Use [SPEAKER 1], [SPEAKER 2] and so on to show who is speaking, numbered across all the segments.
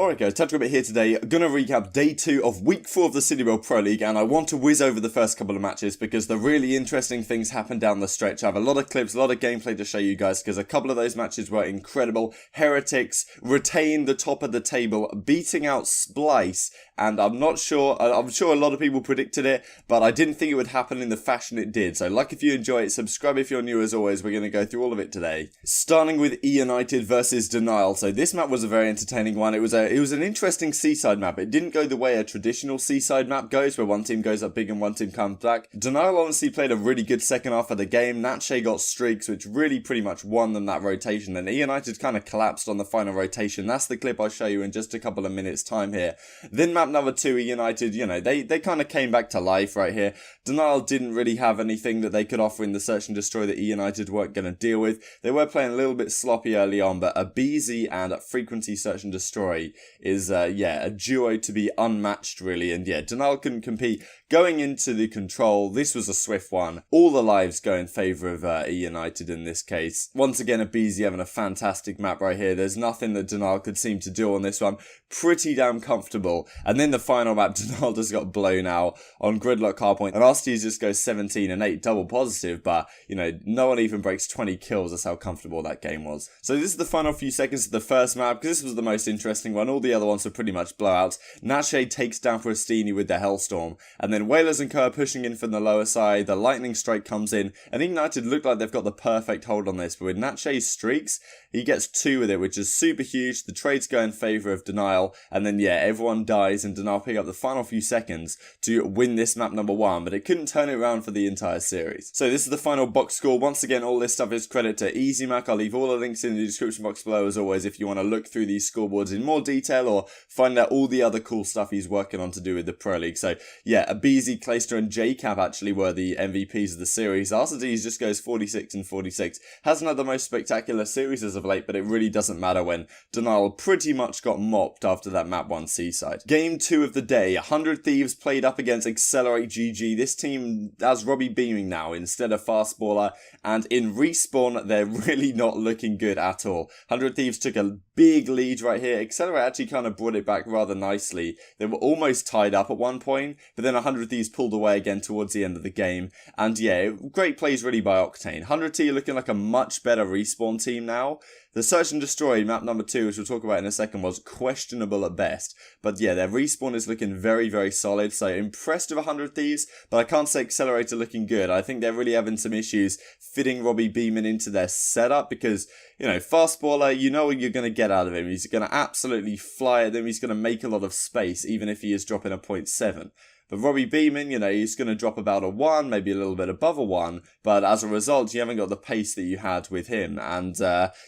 [SPEAKER 1] Alright guys, TacticalBit here today, gonna recap day 2 of week 4 of the CWL Pro League, and I want to whiz over the first couple of matches because the really interesting things happened down the stretch. I have a lot of clips, a lot of gameplay to show you guys because a couple of those matches were incredible. Heretics retained the top of the table, beating out Splyce, and I'm sure a lot of people predicted it, but I didn't think it would happen in the fashion it did. So like if you enjoy it, subscribe if you're new as always, we're gonna go through all of it today. Starting with EUnited versus Denial. So this map was a very entertaining one. It was an interesting seaside map. It didn't go the way a traditional seaside map goes, where one team goes up big and one team comes back. Denial honestly played a really good second half of the game. Natche got streaks, which really pretty much won them that rotation, and EUnited kind of collapsed on the final rotation. That's the clip I'll show you in just a couple of minutes time here. Then map number 2, EUnited, you know, they kind of came back to life right here. Denial didn't really have anything that they could offer in the search and destroy that EUnited weren't going to deal with. They were playing a little bit sloppy early on, but a BZ and a frequency search and destroy is a duo to be unmatched really, and yeah, Denial couldn't compete. Going into the control, this was a swift one. All the lives go in favour of EUnited in this case. Once again, a BZ having a fantastic map right here. There's nothing that Denial could seem to do on this one. Pretty damn comfortable. And then the final map, Denial just got blown out on Gridlock Hardpoint, and Asties just goes 17 and 8, double positive, but you know, no one even breaks 20 kills. That's how comfortable that game was. So this is the final few seconds of the first map, because this was the most interesting one. All the other ones were pretty much blowouts. Natche takes down Pristini with the Hellstorm, and then Whalers and Co are pushing in from the lower side. The Lightning Strike comes in, and EUnited look like they've got the perfect hold on this, but with Natche's streaks, he gets 2 with it, which is super huge. The trades go in favour of Denial, and then yeah, everyone dies, and Denial pick up the final few seconds to win this map number 1, but it couldn't turn it around for the entire series. So this is the final box score. Once again, all this stuff is credit to EasyMac. I'll leave all the links in the description box below as always if you want to look through these scoreboards in more detail or find out all the other cool stuff he's working on to do with the Pro League. So yeah, a BZ, Clayster and JCap actually were the MVPs of the series. Arcades just goes 46 and 46. Hasn't had the most spectacular series as of late, but it really doesn't matter when Denial pretty much got mopped after that map 1 seaside. Game 2 of the day, 100 Thieves played up against Excelerate GG. This team has Robbie Beaming now instead of Fastballer, and in respawn they're really not looking good at all. 100 Thieves took a big lead right here. Excelerate actually kind of brought it back rather nicely. They were almost tied up at one point, but then 100 Thieves pulled away again towards the end of the game, and yeah, great plays really by Octane. 100 T looking like a much better respawn team now. The Search and Destroy, map number 2, which we'll talk about in a second, was questionable at best. But yeah, their respawn is looking very, very solid. So impressed with 100 Thieves, but I can't say Accelerator looking good. I think they're really having some issues fitting Robbie Beeman into their setup because, you know, Fastballer, you know what you're going to get out of him. He's going to absolutely fly at them. He's going to make a lot of space, even if he is dropping a 0.7. But Robbie Beeman, you know, he's going to drop about a 1, maybe a little bit above a 1, but as a result, you haven't got the pace that you had with him, and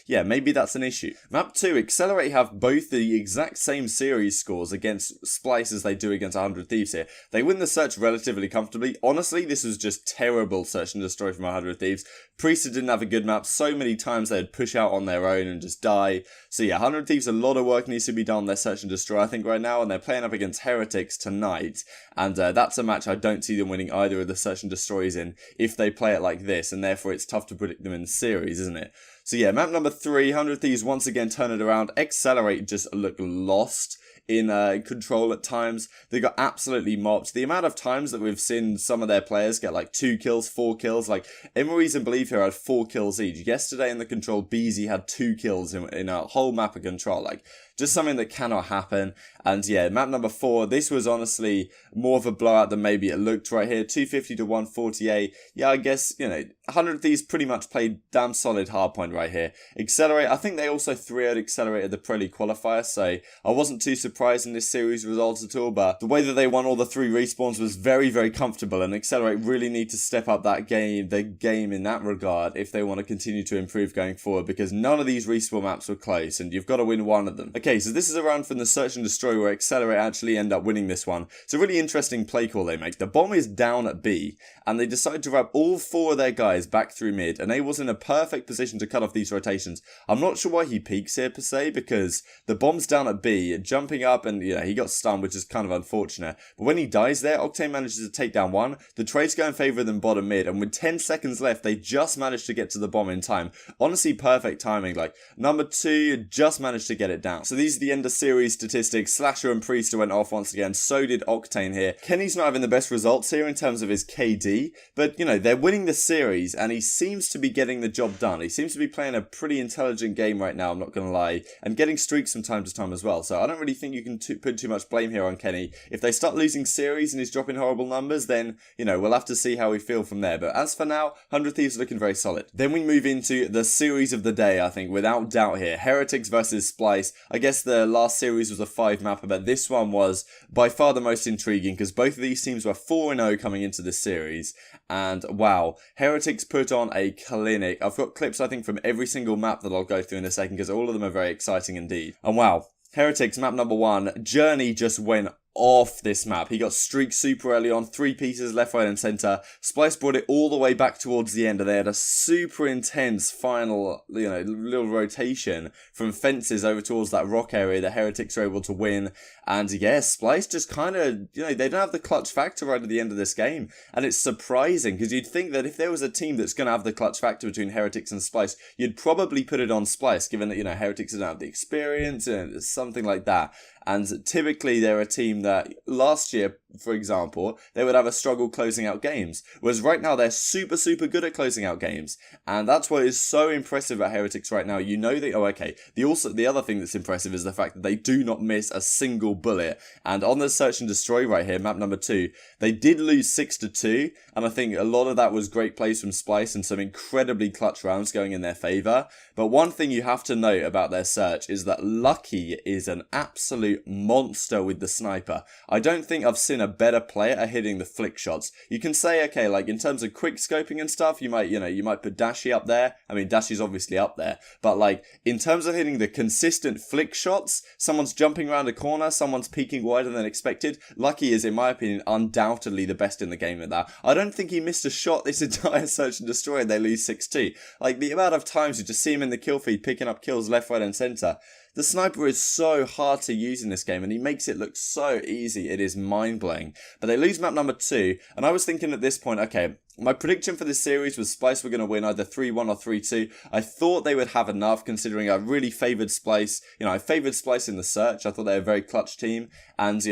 [SPEAKER 1] yeah, maybe that's an issue. Map 2, Excelerate have both the exact same series scores against Splyce as they do against 100 Thieves here. They win the search relatively comfortably. Honestly, this was just terrible search and destroy from 100 Thieves. Priester didn't have a good map. So many times they'd push out on their own and just die. So yeah, 100 Thieves, a lot of work needs to be done on their search and destroy, I think, right now, and they're playing up against Heretics tonight, and that's a match I don't see them winning either of the search and destroys in if they play it like this, and therefore it's tough to predict them in the series, isn't it? So yeah, map number 3, 100 Thieves once again turn it around. Accelerate just look lost in control at times. They got absolutely mopped. The amount of times that we've seen some of their players get like 2 kills, 4 kills, like Emery's and Believe here had 4 kills each. Yesterday in the control, BZ had 2 kills in a whole map of control. Like, just something that cannot happen. And yeah, map number 4, this was honestly more of a blowout than maybe it looked right here. 250 to 148. Yeah, I guess, you know, 100 of these pretty much played damn solid hardpoint right here. Accelerate, I think they also 3-0'd Accelerated the Pro League qualifier, so I wasn't too surprised in this series results at all, but the way that they won all the 3 respawns was very, very comfortable, and Accelerate really need to step up that game, their game in that regard, if they want to continue to improve going forward, because none of these respawn maps were close, and you've got to win one of them. Okay, so this is a round from the Search and Destroy where Excelerate actually end up winning this one. It's a really interesting play call they make. The bomb is down at B, and they decide to wrap all 4 of their guys back through mid, and Abel's in a perfect position to cut off these rotations. I'm not sure why he peeks here per se, because the bomb's down at B, jumping coming up, and he got stunned, which is kind of unfortunate. But when he dies there, Octane manages to take down one. The trades go in favour of them bottom mid, and with 10 seconds left, they just managed to get to the bomb in time. Honestly, perfect timing. Like, number 2 just managed to get it down. So these are the end of series statistics. Slasher and Priester went off once again. So did Octane here. Kenny's not having the best results here in terms of his KD, but, they're winning the series, and he seems to be getting the job done. He seems to be playing a pretty intelligent game right now, I'm not going to lie, and getting streaks from time to time as well. So I don't really think you can put too much blame here on Kenny. If they start losing series and he's dropping horrible numbers, then, we'll have to see how we feel from there. But as for now, 100 Thieves are looking very solid. Then we move into the series of the day, I think, without doubt here. Heretics versus Splyce. I guess the last series was a 5-mapper, but this one was by far the most intriguing because both of these teams were 4-0 coming into this series. And wow, Heretics put on a clinic. I've got clips, I think, from every single map that I'll go through in a second because all of them are very exciting indeed. And wow, Heretics map number 1, Journey just went off this map. He got streaked super early on, 3 pieces left, right and centre. Splyce brought it all the way back towards the end, and they had a super intense final, little rotation from fences over towards that rock area that Heretics were able to win. And yeah, Splyce just kind of, they don't have the clutch factor right at the end of this game. And it's surprising because you'd think that if there was a team that's going to have the clutch factor between Heretics and Splyce, you'd probably put it on Splyce, given that, Heretics don't have the experience and something like that. And typically they're a team that last year, for example, they would have a struggle closing out games. Whereas right now they're super, super good at closing out games. And that's what is so impressive about Heretics right now. The other thing that's impressive is the fact that they do not miss a single bullet. And on the search and destroy right here, map number 2, they did lose 6-2. And I think a lot of that was great plays from Splyce and some incredibly clutch rounds going in their favour. But one thing you have to note about their search is that Lucky is an absolute monster with the sniper. I don't think I've seen a better player at hitting the flick shots. You can say, okay, like in terms of quick scoping and stuff, you might put Dashy up there. I mean, Dashy's obviously up there, but like in terms of hitting the consistent flick shots, someone's jumping around a corner, someone's peeking wider than expected. Lucky is, in my opinion, undoubtedly the best in the game at that. I don't think he missed a shot this entire search and destroy and they lose 6-2. Like the amount of times you just see him in the kill feed picking up kills left, right and centre. The sniper is so hard to use in this game and he makes it look so easy. It is mind-blowing. But they lose map number 2 and I was thinking at this point, okay, my prediction for this series was Splyce were going to win either 3-1 or 3-2. I thought they would have enough considering I really favoured Splyce. I favoured Splyce in the search. I thought they were a very clutch team. And,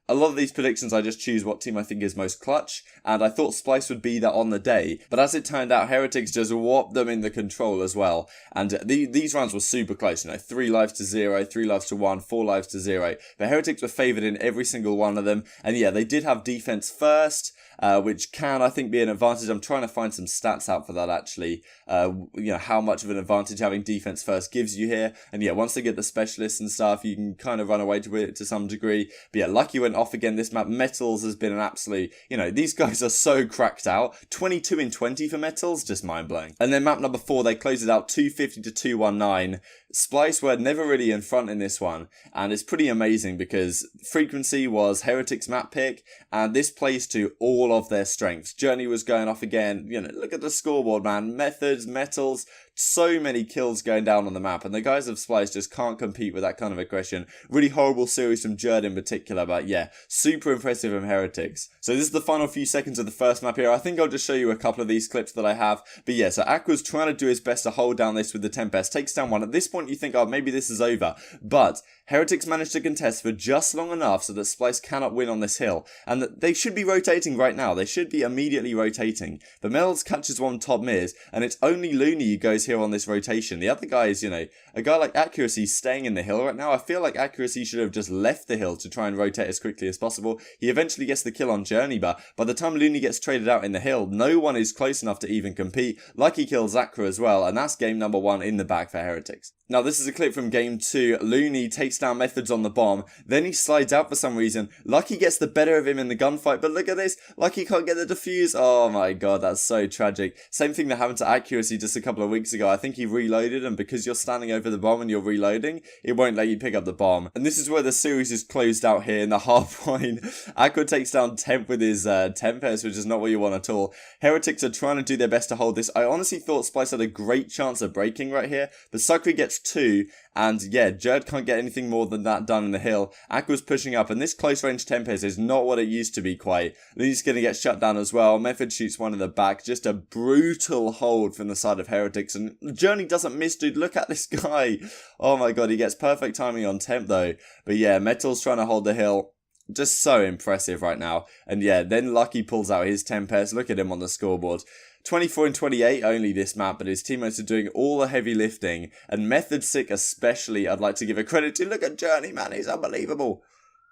[SPEAKER 1] a lot of these predictions I just choose what team I think is most clutch. And I thought Splyce would be that on the day. But as it turned out, Heretics just whopped them in the control as well. And these rounds were super close. 3 lives to 0, 3 lives to 1, 4 lives to 0. But Heretics were favoured in every single one of them. And yeah, they did have defense first. Which can, I think, be an advantage. I'm trying to find some stats out for that, actually. How much of an advantage having defense first gives you here. And yeah, once they get the specialists and stuff, you can kind of run away to it to some degree. But yeah, Lucky went off again this map. Metals has been an absolute, these guys are so cracked out. 22 in 20 for Metals, just mind-blowing. And then map number 4, they closed it out 250 to 219. Splyce were never really in front in this one, and it's pretty amazing because Frequency was Heretics map pick, and this plays to all of their strengths. Journey was going off again, look at the scoreboard, man. Methods, Metals, so many kills going down on the map, and the guys of Splyce just can't compete with that kind of aggression. Really horrible series from Jerd in particular, but yeah, super impressive from Heretics. So this is the final few seconds of the first map here. I think I'll just show you a couple of these clips that I have, but yeah, so Aqua's trying to do his best to hold down this with the Tempest, takes down one. At this point you think, oh, maybe this is over, but Heretics managed to contest for just long enough so that Splyce cannot win on this hill, and that they should be rotating right now. They should be immediately rotating. But Melds catches one top mids, and it's only Looney who goes here on this rotation. The other guy is, a guy like Accuracy staying in the hill right now. I feel like Accuracy should have just left the hill to try and rotate as quickly as possible. He eventually gets the kill on Journey, but by the time Looney gets traded out in the hill, no one is close enough to even compete. Lucky kills Zakra as well, and that's game number 1 in the bag for Heretics. Now this is a clip from game 2. Looney takes down Methods on the bomb, then he slides out for some reason. Lucky gets the better of him in the gunfight, but look at this, Lucky can't get the defuse. Oh my god, that's so tragic. Same thing that happened to Accuracy just a couple of weeks ago. I think he reloaded, and because you're standing over the bomb and you're reloading, it won't let you pick up the bomb. And this is where the series is closed out here in the half point. Aqua takes down Temp with his Tempest, which is not what you want at all. Heretics are trying to do their best to hold this. I honestly thought Splyce had a great chance of breaking right here, but Sakri gets gets 2, and yeah, Jerd can't get anything more than that done in the hill. Aqua's pushing up, and this close range Tempest is not what it used to be quite. He's going to get shut down as well. Method shoots one in the back. Just a brutal hold from the side of Heretics, and Journey doesn't miss, dude. Look at this guy. Oh my god, he gets perfect timing on Temp though. But yeah, Metal's trying to hold the hill. Just so impressive right now. And yeah, then Lucky pulls out his Tempest. Look at him on the scoreboard. 24 and 28 only this map, but his teammates are doing all the heavy lifting. And Method Sick especially, I'd like to give a credit to. Look at Journey, man. He's unbelievable.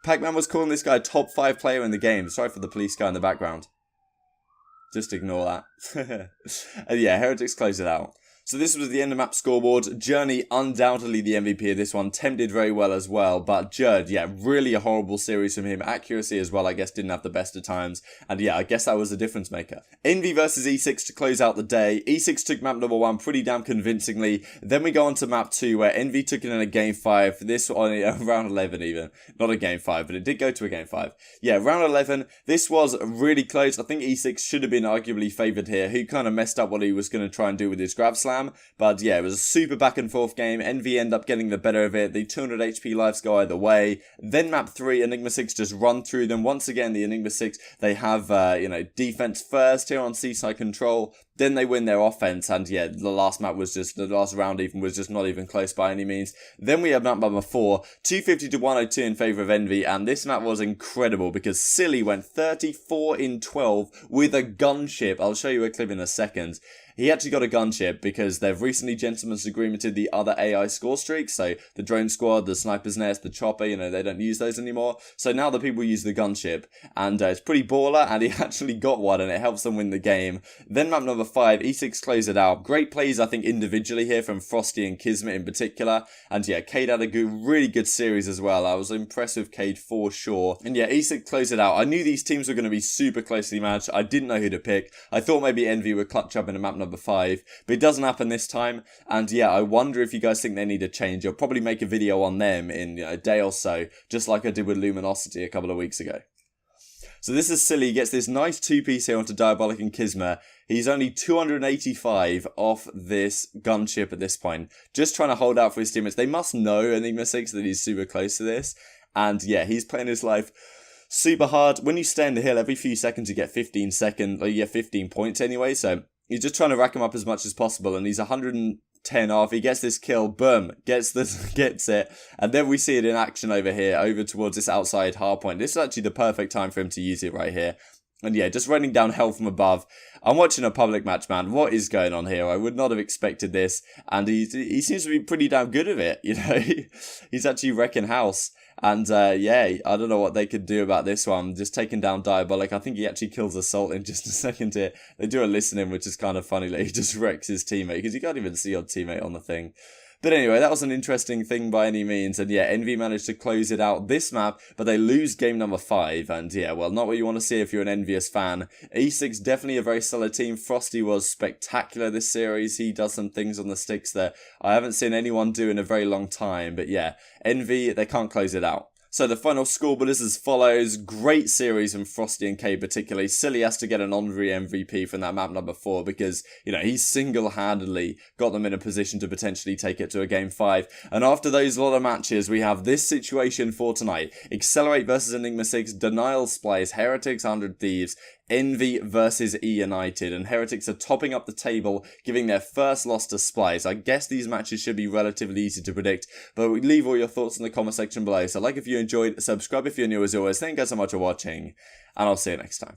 [SPEAKER 1] Pac-Man was calling this guy top 5 player in the game. Sorry for the police guy in the background. Just ignore that. And yeah, Heretics close it out. So this was the end of map scoreboard. Journey, undoubtedly the MVP of this one. Temp did very well as well. But Jerd, yeah, really a horrible series from him. Accuracy as well, I guess, didn't have the best of times. And yeah, I guess that was the difference maker. Envy versus E6 to close out the day. E6 took map number 1 pretty damn convincingly. Then we go on to map 2, where Envy took it in a game 5. This on round 11 even. Not a game 5, but it did go to a game 5. Yeah, round 11. This was really close. I think E6 should have been arguably favoured here. He kind of messed up what he was going to try and do with his grab slam. But yeah, it was a super back and forth game. Envy end up getting the better of it. The 200 HP lives go either way. Then map 3, Enigma 6 just run through them. Once again, the Enigma 6, they have, defense first here on Seaside Control. Then they win their offense, and yeah, the last round even was just not even close by any means. Then we have map number 4, 250 to 102 in favour of Envy, and this map was incredible because Silly went 34 in 12 with a gunship. I'll show you a clip in a second. He actually got a gunship because they've recently gentleman's agreemented the other AI score streaks. So the drone squad, the sniper's nest, the chopper, they don't use those anymore. So now the people use the gunship, and it's pretty baller, and he actually got one, and it helps them win the game. Then map number 5, E6 close it out. Great plays, I think, individually here from Frosty and Kismet in particular. And yeah, Cade had a really good series as well. I was impressed with Cade for sure. And yeah, E6 close it out. I knew these teams were going to be super closely matched. I didn't know who to pick. I thought maybe Envy would clutch up in a map number 5, but it doesn't happen this time. And yeah, I wonder if you guys think they need a change. I'll probably make a video on them in a day or so, just like I did with Luminosity a couple of weeks ago. So this is Silly, he gets this nice 2-piece here onto Diabolic and Kismet. He's only 285 off this gunship at this point. Just trying to hold out for his teammates. They must know Enigma 6 that he's super close to this. And yeah, he's playing his life super hard. When you stay in the hill, every few seconds you get 15 points anyway. So you're just trying to rack him up as much as possible. And he's 110 off. He gets this kill. Boom. Gets it. And then we see it in action over here, over towards this outside hard point. This is actually the perfect time for him to use it right here. And yeah, just raining down hell from above. I'm watching a public match, man. What is going on here? I would not have expected this. And he seems to be pretty damn good at it, He's actually wrecking house. And yeah, I don't know what they could do about this one. Just taking down Diabolic. I think he actually kills Assault in just a second here. They do a listening, which is kind of funny. Like, he just wrecks his teammate because you can't even see your teammate on the thing. But anyway, that was an interesting thing by any means. And yeah, Envy managed to close it out this map, but they lose game number 5. And yeah, well, not what you want to see if you're an envious fan. E6 definitely a very solid team. Frosty was spectacular this series. He does some things on the sticks that I haven't seen anyone do in a very long time. But yeah, Envy, they can't close it out. So the final scoreboard is as follows. Great series from Frosty and K particularly. Silly has to get an honorary MVP from that map number 4 because, he single-handedly got them in a position to potentially take it to a game 5. And after those lot of matches, we have this situation for tonight. Excelerate versus Enigma 6, Denial Splyce, Heretics 100 Thieves, Envy versus EUnited, and Heretics are topping up the table, giving their first loss to Splyce. I guess these matches should be relatively easy to predict, but leave all your thoughts in the comment section below. So like if you enjoyed, subscribe if you're new as always. Thank you guys so much for watching, and I'll see you next time.